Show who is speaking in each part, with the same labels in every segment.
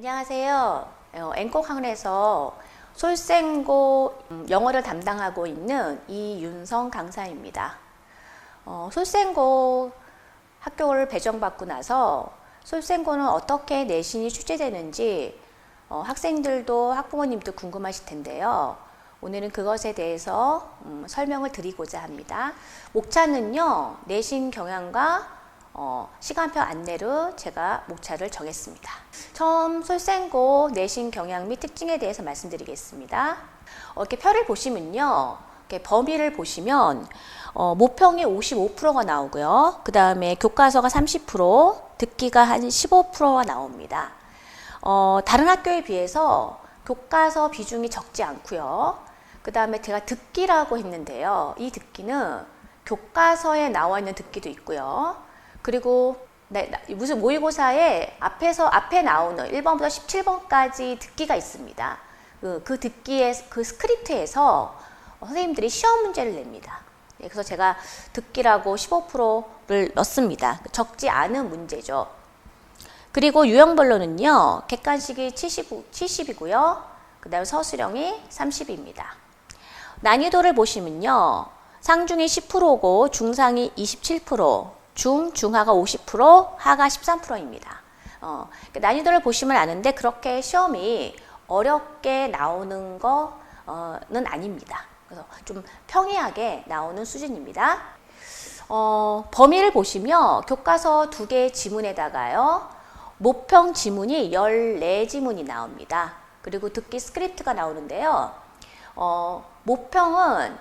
Speaker 1: 안녕하세요. 앵콕학원에서 솔생고 영어를 담당하고 있는 이윤성 강사입니다. 솔생고 학교를 배정받고 나서 솔생고는 어떻게 내신이 출제되는지 학생들도 학부모님도 궁금하실 텐데요. 오늘은 그것에 대해서 설명을 드리고자 합니다. 목차는요, 내신 경향과 시간표 안내로 제가 목차를 정했습니다. 처음 솔생고 내신 경향 및 특징에 대해서 말씀드리겠습니다. 이렇게 표를 보시면요, 이렇게 범위를 보시면 모평이 55%가 나오고요. 그 다음에 교과서가 30%, 듣기가 한 15%가 나옵니다. 다른 학교에 비해서 교과서 비중이 적지 않고요. 그 다음에 제가 듣기라고 했는데요. 이 듣기는 교과서에 나와 있는 듣기도 있고요. 그리고 무슨 모의고사에 앞에 나오는 1번부터 17번까지 듣기가 있습니다. 그 듣기의 그 스크립트에서 선생님들이 시험 문제를 냅니다. 그래서 제가 듣기라고 15%를 넣습니다. 적지 않은 문제죠. 그리고 유형별로는요, 객관식이 70이고요. 그 다음에 서술형이 30입니다. 난이도를 보시면요, 상중이 10%고 중상이 27%, 중하가 50%, 하가 13%입니다. 난이도를 보시면 아는데 그렇게 시험이 어렵게 나오는 거는 아닙니다. 그래서 좀 평이하게 나오는 수준입니다. 범위를 보시면 교과서 2개의 지문에다가요, 모평 지문이 14지문이 나옵니다. 그리고 듣기 스크립트가 나오는데요. 모평은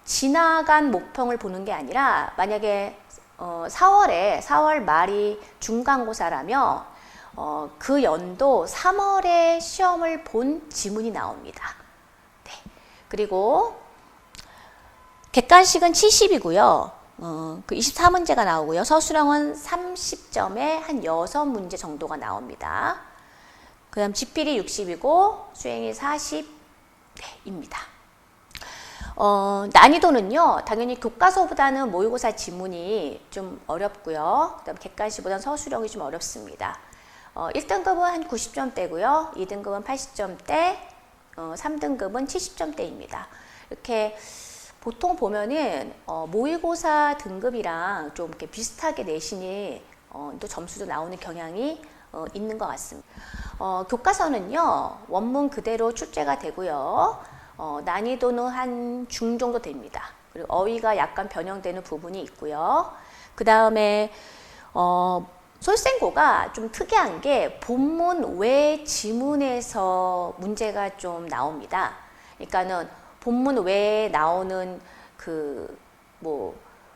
Speaker 1: 지나간 모평을 보는 게 아니라 만약에 4월 말이 중간고사라며 그 연도 3월에 시험을 본 지문이 나옵니다. 네. 그리고 객관식은 70이고요. 그 24문제가 나오고요. 서술형은 30점에 한 6문제 정도가 나옵니다. 그 다음 지필이 60이고 수행이 40입니다. 난이도는요, 당연히 교과서보다는 모의고사 지문이 좀 어렵고요. 그다음 객관식보다는 서술형이 좀 어렵습니다. 1등급은 한 90점대고요. 2등급은 80점대, 3등급은 70점대입니다. 이렇게 보통 보면은 모의고사 등급이랑 좀 이렇게 비슷하게 내신이 또 점수도 나오는 경향이 있는 것 같습니다. 교과서는요, 원문 그대로 출제가 되고요. 난이도는 한 중 정도 됩니다. 그리고 어휘가 약간 변형되는 부분이 있고요. 그 다음에 솔생고가 좀 특이한 게 본문 외 지문에서 문제가 좀 나옵니다. 그러니까는 본문 외에 나오는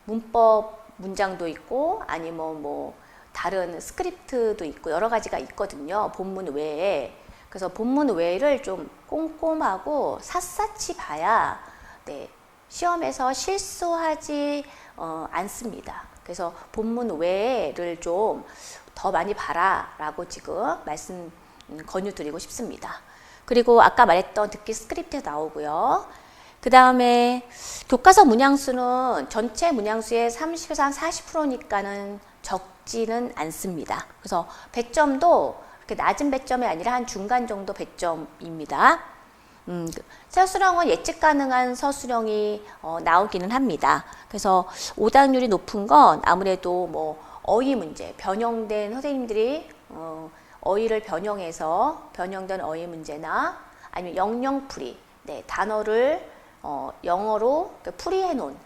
Speaker 1: 문법 문장도 있고 아니면 다른 스크립트도 있고 여러 가지가 있거든요. 본문 외에. 그래서 본문 외를 좀 꼼꼼하고 샅샅이 봐야 시험에서 실수하지 않습니다. 그래서 본문 외를 좀 더 많이 봐라 라고 지금 말씀 권유드리고 싶습니다. 그리고 아까 말했던 듣기 스크립트 나오고요. 그 다음에 교과서 문양수는 전체 문양수의 30에서 한 40%니까는 적지는 않습니다. 그래서 배점도 그렇게 낮은 배점이 아니라 한 중간 정도 배점입니다. 서술형은 예측 가능한 서술형이 나오기는 합니다. 그래서 오답률이 높은 건 아무래도 어휘 문제, 변형된 선생님들이 어휘를 변형된 어휘 문제나 아니면 영영풀이, 단어를 영어로 풀이해 놓은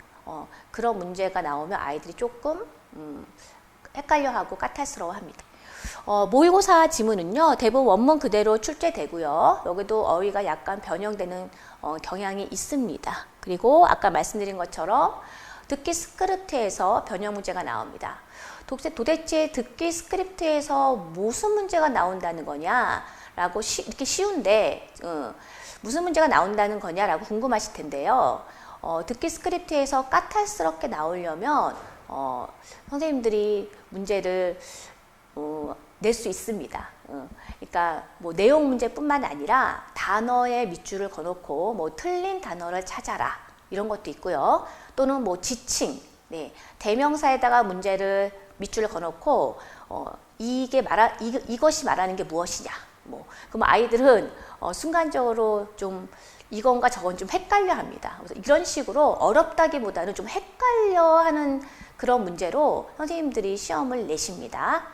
Speaker 1: 그런 문제가 나오면 아이들이 조금 헷갈려하고 까탈스러워합니다. 모의고사 지문은요, 대부분 원문 그대로 출제되고요. 여기도 어휘가 약간 변형되는 경향이 있습니다. 그리고 아까 말씀드린 것처럼 듣기 스크립트에서 변형 문제가 나옵니다. 도대체 듣기 스크립트에서 무슨 문제가 나온다는 거냐라고 이렇게 쉬운데 무슨 문제가 나온다는 거냐라고 궁금하실 텐데요. 듣기 스크립트에서 까탈스럽게 나오려면 선생님들이 문제를 낼 수 있습니다. 그러니까 내용 문제뿐만 아니라 단어에 밑줄을 그어놓고 틀린 단어를 찾아라 이런 것도 있고요. 또는 지칭, 대명사에다가 문제를 밑줄을 그어놓고 이것이 말하는 게 무엇이냐, 그럼 아이들은 순간적으로 좀 이건가 저건 좀 헷갈려 합니다. 그래서 이런 식으로 어렵다기보다는 좀 헷갈려 하는 그런 문제로 선생님들이 시험을 내십니다.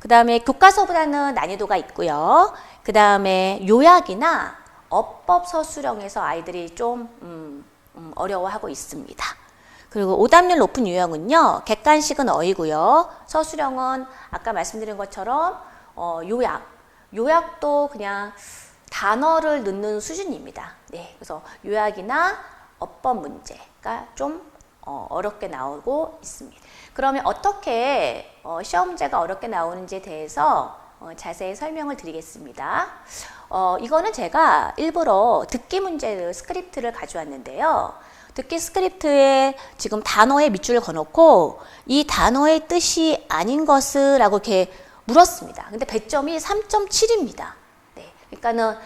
Speaker 1: 그 다음에 교과서보다는 난이도가 있고요. 그 다음에 요약이나 어법 서술형에서 아이들이 좀 어려워하고 있습니다. 그리고 오답률 높은 유형은요, 객관식은 어이고요, 서술형은 아까 말씀드린 것처럼 요약도 그냥 단어를 넣는 수준입니다. 네, 그래서 요약이나 어법 문제가 좀 어렵게 나오고 있습니다. 그러면 어떻게 시험 문제가 어렵게 나오는지에 대해서 자세히 설명을 드리겠습니다. 이거는 제가 일부러 듣기 문제 스크립트를 가져왔는데요. 듣기 스크립트에 지금 단어에 밑줄을 그어놓고 이 단어의 뜻이 아닌 것을 라고 이렇게 물었습니다. 근데 배점이 3.7입니다. 네, 그러니까는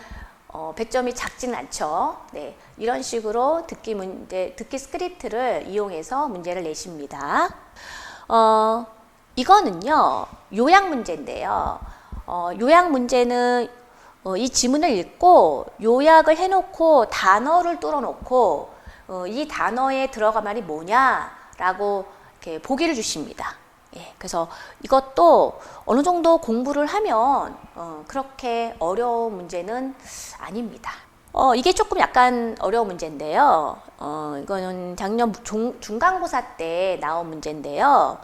Speaker 1: 배점이 작진 않죠. 네, 이런 식으로 듣기 스크립트를 이용해서 문제를 내십니다. 이거는요, 요약 문제인데요. 요약 문제는 이 지문을 읽고 요약을 해놓고 단어를 뚫어놓고 이 단어에 들어간 말이 뭐냐라고 이렇게 보기를 주십니다. 예, 그래서 이것도 어느 정도 공부를 하면 그렇게 어려운 문제는 아닙니다. 이게 조금 약간 어려운 문제인데요. 이거는 작년 중간고사 때 나온 문제인데요.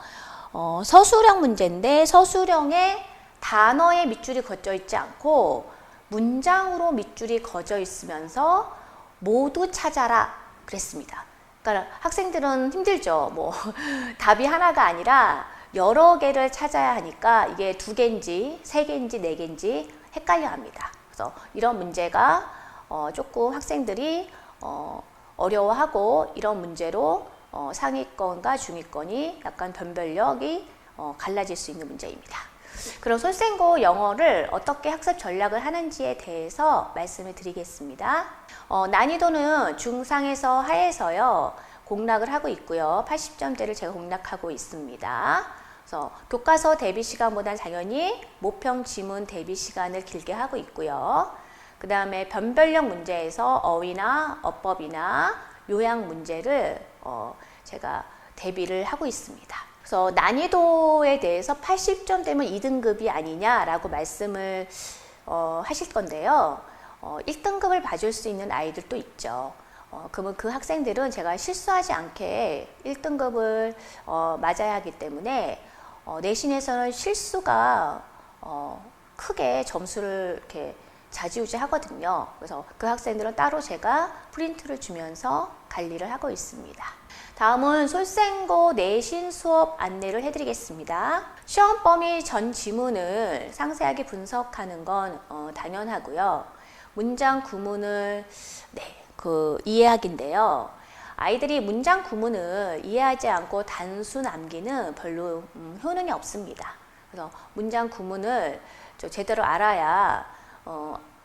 Speaker 1: 서술형 문제인데 서술형에 단어에 밑줄이 그어져 있지 않고 문장으로 밑줄이 그어져 있으면서 모두 찾아라 그랬습니다. 그러니까 학생들은 힘들죠. 뭐 답이 하나가 아니라 여러 개를 찾아야 하니까 이게 2개인지 3개인지 4개인지 헷갈려 합니다. 그래서 이런 문제가 조금 학생들이 어려워하고 이런 문제로 상위권과 중위권이 약간 변별력이 갈라질 수 있는 문제입니다. 그럼 솔생고 영어를 어떻게 학습 전략을 하는지에 대해서 말씀을 드리겠습니다. 난이도는 중상에서 하에서요 공략을 하고 있고요. 80점대를 제가 공략하고 있습니다. 그래서 교과서 대비 시간보다는 당연히 모평 지문 대비 시간을 길게 하고 있고요. 그 다음에 변별력 문제에서 어휘나 어법이나 요약 문제를 제가 대비를 하고 있습니다. 그래서 난이도에 대해서 80점 되면 2등급이 아니냐라고 말씀을 하실 건데요. 1등급을 봐줄 수 있는 아이들도 있죠. 그러면 그 학생들은 제가 실수하지 않게 1등급을 맞아야 하기 때문에 내신에서는 실수가 크게 점수를 이렇게 좌지우지 하거든요. 그래서 그 학생들은 따로 제가 프린트를 주면서 관리를 하고 있습니다. 다음은 솔생고 내신 수업 안내를 해드리겠습니다. 시험 범위 전 지문을 상세하게 분석하는 건 당연하고요. 문장 구문을 이해하기인데요. 아이들이 문장 구문을 이해하지 않고 단수 남기는 별로 효능이 없습니다. 그래서 문장 구문을 제대로 알아야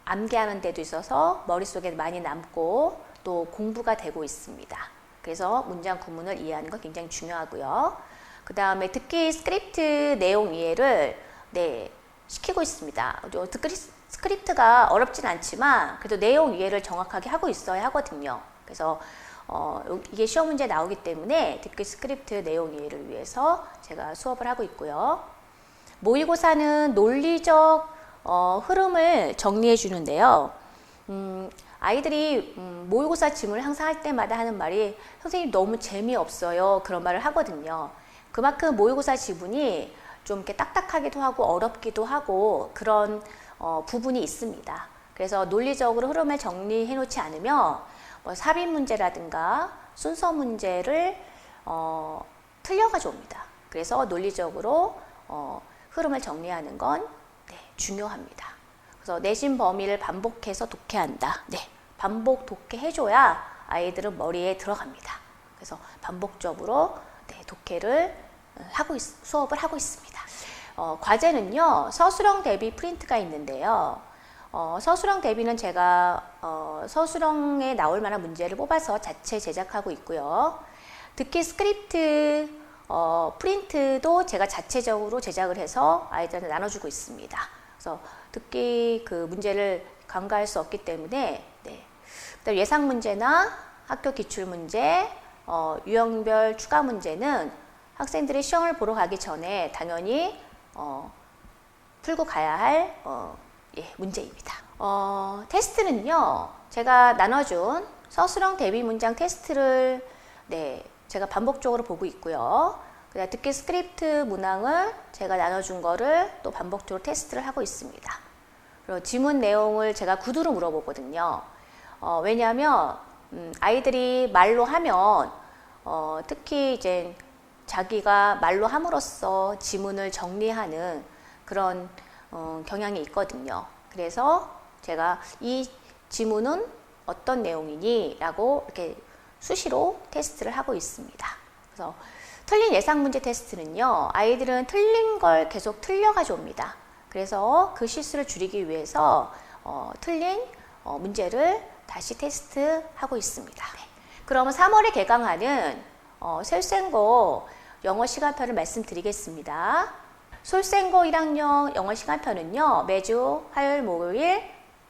Speaker 1: 암기하는 데도 있어서 머릿속에 많이 남고 또 공부가 되고 있습니다. 그래서 문장 구문을 이해하는 건 굉장히 중요하고요. 그 다음에 듣기 스크립트 내용 이해를 시키고 있습니다. 듣기 스크립트가 어렵진 않지만 그래도 내용 이해를 정확하게 하고 있어야 하거든요. 그래서 이게 시험 문제에 나오기 때문에 듣기 스크립트 내용 이해를 위해서 제가 수업을 하고 있고요. 모의고사는 논리적 흐름을 정리해 주는데요. 아이들이 모의고사 지문을 항상 할 때마다 하는 말이 선생님 너무 재미없어요. 그런 말을 하거든요. 그만큼 모의고사 지문이 좀 이렇게 딱딱하기도 하고 어렵기도 하고 그런 부분이 있습니다. 그래서 논리적으로 흐름을 정리해 놓지 않으면 삽입 문제라든가 순서 문제를 틀려가지고 옵니다. 그래서 논리적으로 흐름을 정리하는 건 중요합니다. 그래서 내신 범위를 반복해서 독해한다. 반복 독해해줘야 아이들은 머리에 들어갑니다. 그래서 반복적으로 독해를 수업을 하고 있습니다. 과제는요, 서술형 대비 프린트가 있는데요. 서술형 대비는 제가 서술형에 나올 만한 문제를 뽑아서 자체 제작하고 있고요. 듣기 스크립트 프린트도 제가 자체적으로 제작을 해서 아이들한테 나눠주고 있습니다. 그래서 듣기 그 문제를 간과할 수 없기 때문에 네. 그다음 예상 문제나 학교 기출 문제, 유형별 추가 문제는 학생들이 시험을 보러 가기 전에 당연히 풀고 가야 할 문제입니다. 테스트는요, 제가 나눠준 서술형 대비 문장 테스트를 제가 반복적으로 보고 있고요. 그다음 듣기 스크립트 문항을 제가 나눠준 거를 또 반복적으로 테스트를 하고 있습니다. 그리고 지문 내용을 제가 구두로 물어보거든요. 왜냐하면 아이들이 말로 하면 특히 이제 자기가 말로 함으로써 지문을 정리하는 그런 경향이 있거든요. 그래서 제가 이 지문은 어떤 내용이니? 라고 이렇게 수시로 테스트를 하고 있습니다. 그래서 틀린 예상 문제 테스트는요, 아이들은 틀린 걸 계속 틀려 가져옵니다. 그래서 그 실수를 줄이기 위해서 틀린 문제를 다시 테스트하고 있습니다. 네. 그러면 3월에 개강하는 솔생고 영어 시간표를 말씀드리겠습니다. 솔생고 1학년 영어 시간표는요, 매주 화요일, 목요일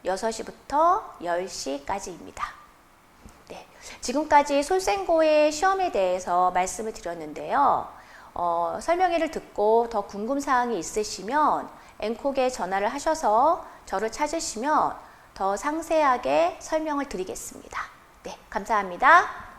Speaker 1: 6시부터 10시까지입니다. 네, 지금까지 솔생고의 시험에 대해서 말씀을 드렸는데요. 설명회를 듣고 더 궁금사항이 있으시면 앵콕에 전화를 하셔서 저를 찾으시면 더 상세하게 설명을 드리겠습니다. 네, 감사합니다.